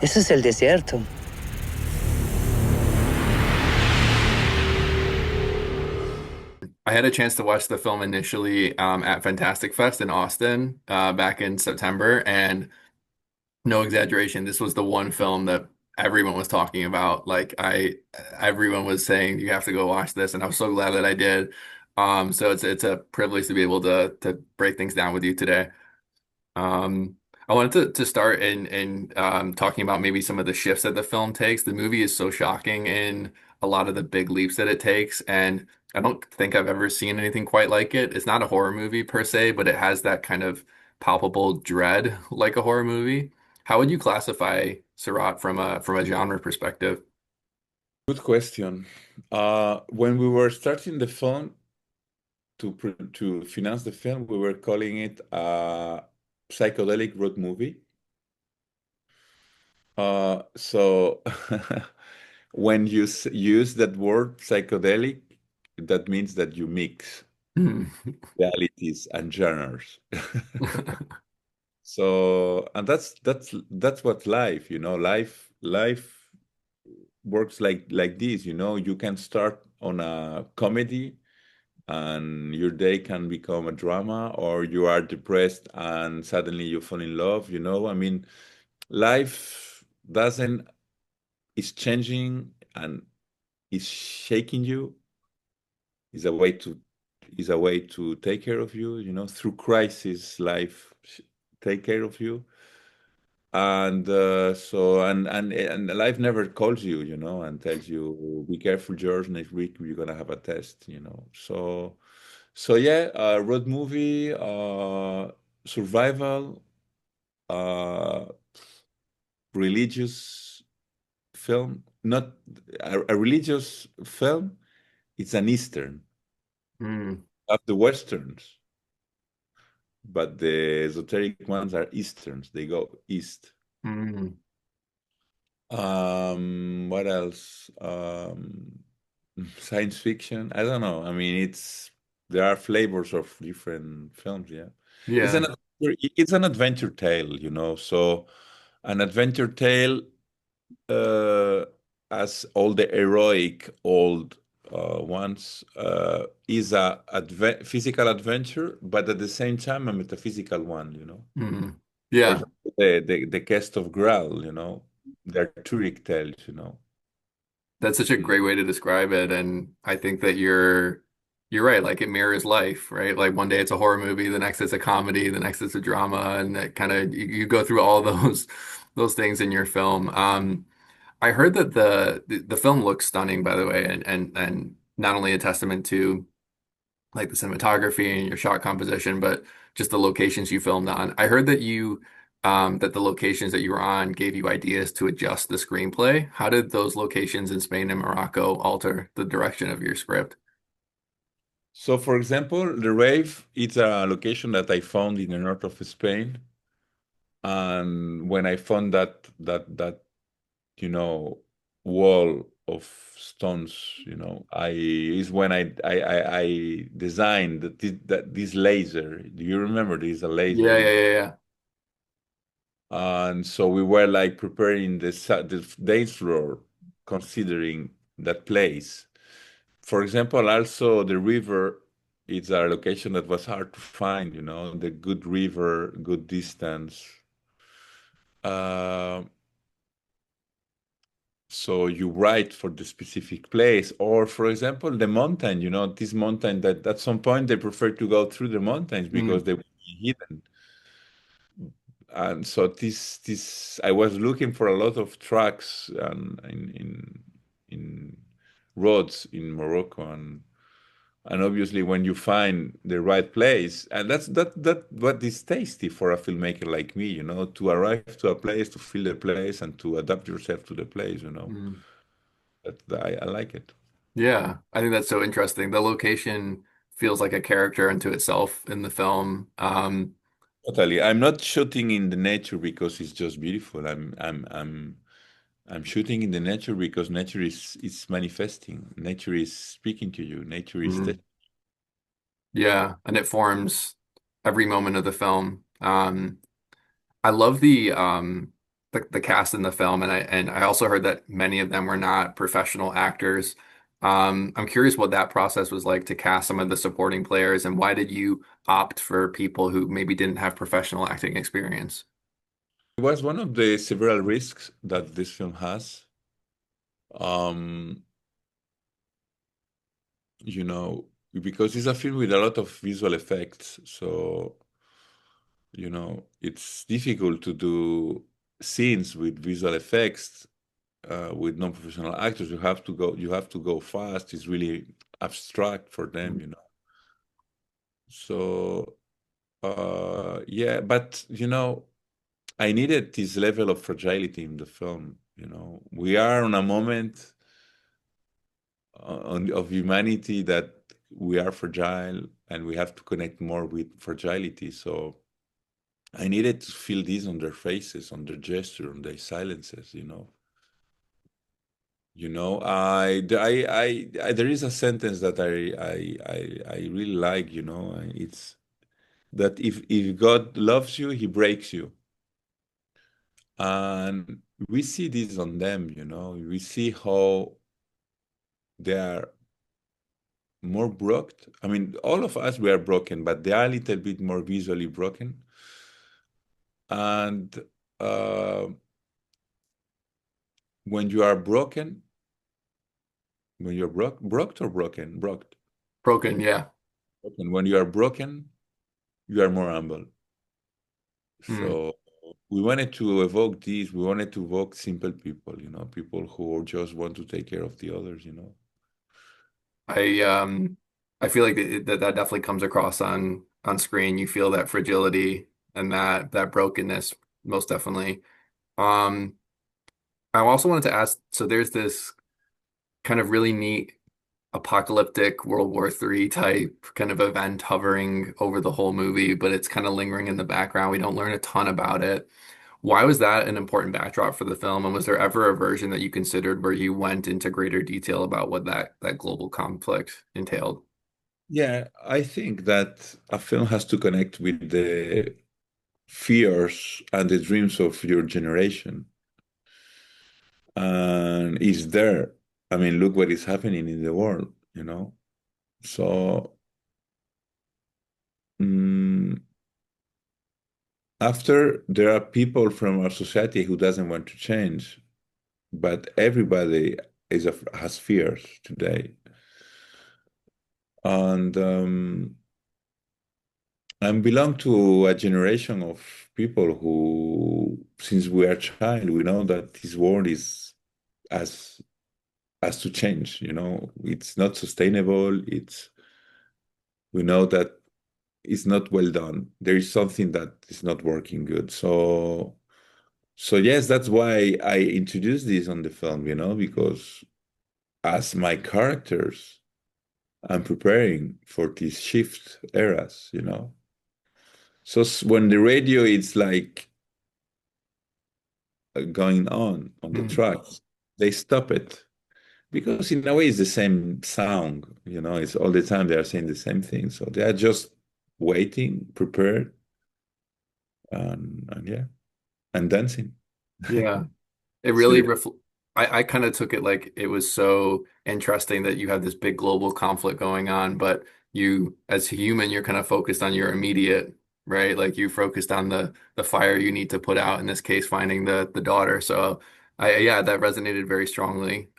Eso es el desierto. I had a chance to watch the film initially at Fantastic Fest in Austin back in September, and no exaggeration, this was the one film that everyone was talking about. Everyone was saying you have to go watch this, and I was so glad that I did. So it's a privilege to be able to break things down with you today. Um, I wanted to start in talking about maybe some of the shifts that the film takes. The movie is so shocking in a lot of the big leaps that it takes, and I don't think I've ever seen anything quite like it. It's not a horror movie per se, but it has that kind of palpable dread like a horror movie. How would you classify Sirāt from a genre perspective? Good question. When we were starting the film to finance the film, we were calling it a psychedelic road movie. So when you use that word psychedelic, that means that you mix realities and genres. So, and that's what life, life works like this, you can start on a comedy and your day can become a drama, or you are depressed and suddenly you fall in love, I mean, life doesn't is changing and is shaking you, is a way to take care of you, through crisis life take care of you. And and life never calls you, and tells you, be careful, George, next week you're gonna have a test, so yeah, road movie, survival, uh religious film, not a religious film. It's an Eastern Mm, of the Westerns, but the esoteric ones are Easterns. They go east. mm. What else? Science fiction. I don't know. I mean, there are flavors of different films. Yeah, it's Yeah. an adventure tale. So an adventure tale, uh, as all the heroic old ones, is a physical adventure, but at the same time a metaphysical one. Mm. For Yeah. example, the Quest of Graal. The Arturic tales. That's such a great way to describe it. And I think that you're right. Like it mirrors life, right? Like one day it's a horror movie, the next it's a comedy, the next it's a drama, and that kind of you go through all those things in your film. I heard that the film looks stunning, by the way, and not only a testament to like the cinematography and your shot composition, but just the locations you filmed on. I heard that that the locations that you were on gave you ideas to adjust the screenplay. How did those locations in Spain and Morocco alter the direction of your script? So, for example, the rave, it's a location that I found in the north of Spain. And when I found that you know wall of stones, I is when I designed this laser. Do you remember this a laser? Yeah, yeah, yeah, yeah. And so we were like preparing the dance floor, considering that place. For example, also the river, it's a location that was hard to find, the good river, good distance. Uh, so you write for the specific place, or for example, the mountain, this mountain that at some point they prefer to go through the mountains because Mm, they will be hidden. And so this I was looking for a lot of tracks and in roads in Morocco, and obviously when you find the right place, and that what is tasty for a filmmaker like me, to arrive to a place, to feel the place, and to adapt yourself to the place. mm. I like it. Yeah, I think that's so interesting. The location feels like a character unto itself in the film. Totally. I'm not shooting in the nature because it's just beautiful. I'm shooting in the nature because nature is manifesting. Nature is speaking to you. Nature is Mm. Yeah, and it forms every moment of the film. I love the the cast in the film, and I also heard that many of them were not professional actors. I'm curious what that process was like to cast some of the supporting players, and why did you opt for people who maybe didn't have professional acting experience? It was one of the several risks that this film has. Um, you know, because it's a film with a lot of visual effects, so it's difficult to do scenes with visual effects with non-professional actors. You have to go fast. It's really abstract for them, you know. So yeah, but I needed this level of fragility in the film. We are on a moment of humanity that we are fragile and we have to connect more with fragility. So I needed to feel this on their faces, on their gesture, on their silences. There is a sentence that I really like. It's that if God loves you, He breaks you, and we see this on them. We see how they are more broke. I mean, all of us we are broken, but they are a little bit more visually broken. And uh, when you are broken, when you're broke or Broken, yeah. broken, when you are broken, you are more humble. Hmm. So we wanted to evoke these. We wanted to evoke simple people, people who just want to take care of the others. I I feel like that definitely comes across on screen. You feel that fragility and that brokenness most definitely. Um, I also wanted to ask, so there's this kind of really neat apocalyptic World War III type kind of event hovering over the whole movie, but it's kind of lingering in the background. We don't learn a ton about it. Why was that an important backdrop for the film? And was there ever a version that you considered where you went into greater detail about what that global conflict entailed? Yeah, I think that a film has to connect with the fears and the dreams of your generation. And it's there. I mean, look what is happening in the world. So mm, after there are people from our society who doesn't want to change, but everybody has fears today. And I belong to a generation of people who, since we are child, we know that this world is as has to change. It's not sustainable. We know that it's not well done. There is something that is not working good. So yes, that's why I introduced this on the film, because as my characters, I'm preparing for these shift eras. So when the radio is like going on the Hmm. tracks, they stop it because in a way it's the same sound, it's all the time they are saying the same thing. So they are just waiting, prepared, and yeah, and dancing. Yeah. It really Serious. refl I kind of took it like it was so interesting that you have this big global conflict going on, but you as a human, you're kind of focused on your immediate, right? Like you focused on the fire you need to put out, in this case, finding the daughter. So yeah, that resonated very strongly.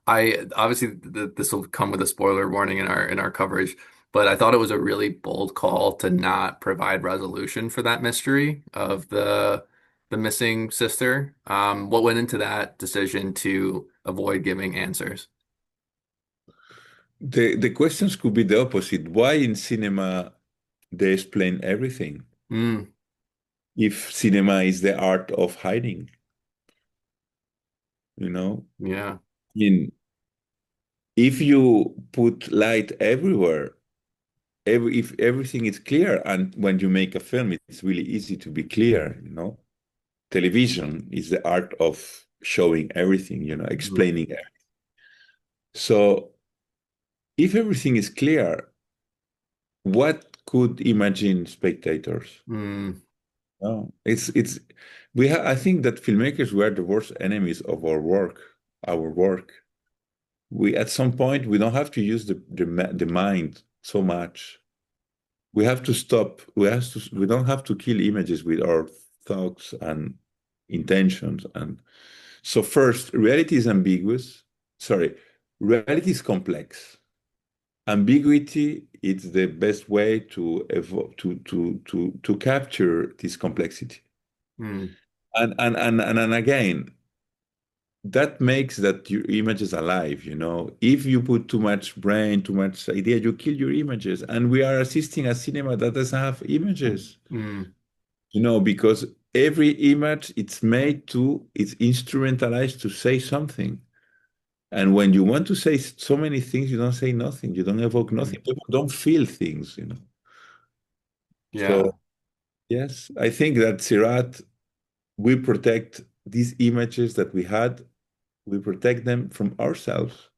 I obviously this will come with a spoiler warning in our coverage, but I thought it was a really bold call to not provide resolution for that mystery of the missing sister. What went into that decision to avoid giving answers? The questions could be the opposite. Why in cinema they explain everything? Mm, If cinema is the art of hiding, you know? yeah. In if you put light everywhere, if everything is clear, and when you make a film, it's really easy to be clear. Television is the art of showing everything, Mm, explaining everything. So if everything is clear, what could imagine spectators? mm, No, it's I think that filmmakers were the worst enemies of our work, our work. We at some point we don't have to use the mind so much. We have to stop. We don't have to kill images with our thoughts and intentions. And so first, reality is ambiguous. Sorry, reality is complex. Ambiguity is the best way to to capture this complexity. Mm, And again, that makes that your image is alive, you know. If you put too much brain, too much idea, you kill your images. And we are assisting a cinema that doesn't have images, mm, you know, because every image it's instrumentalized to say something. And when you want to say so many things, you don't say nothing. You don't evoke mm. nothing. People don't feel things, you know. Yeah. So yes, I think that Sirat, we protect these images that we had, we protect them from ourselves.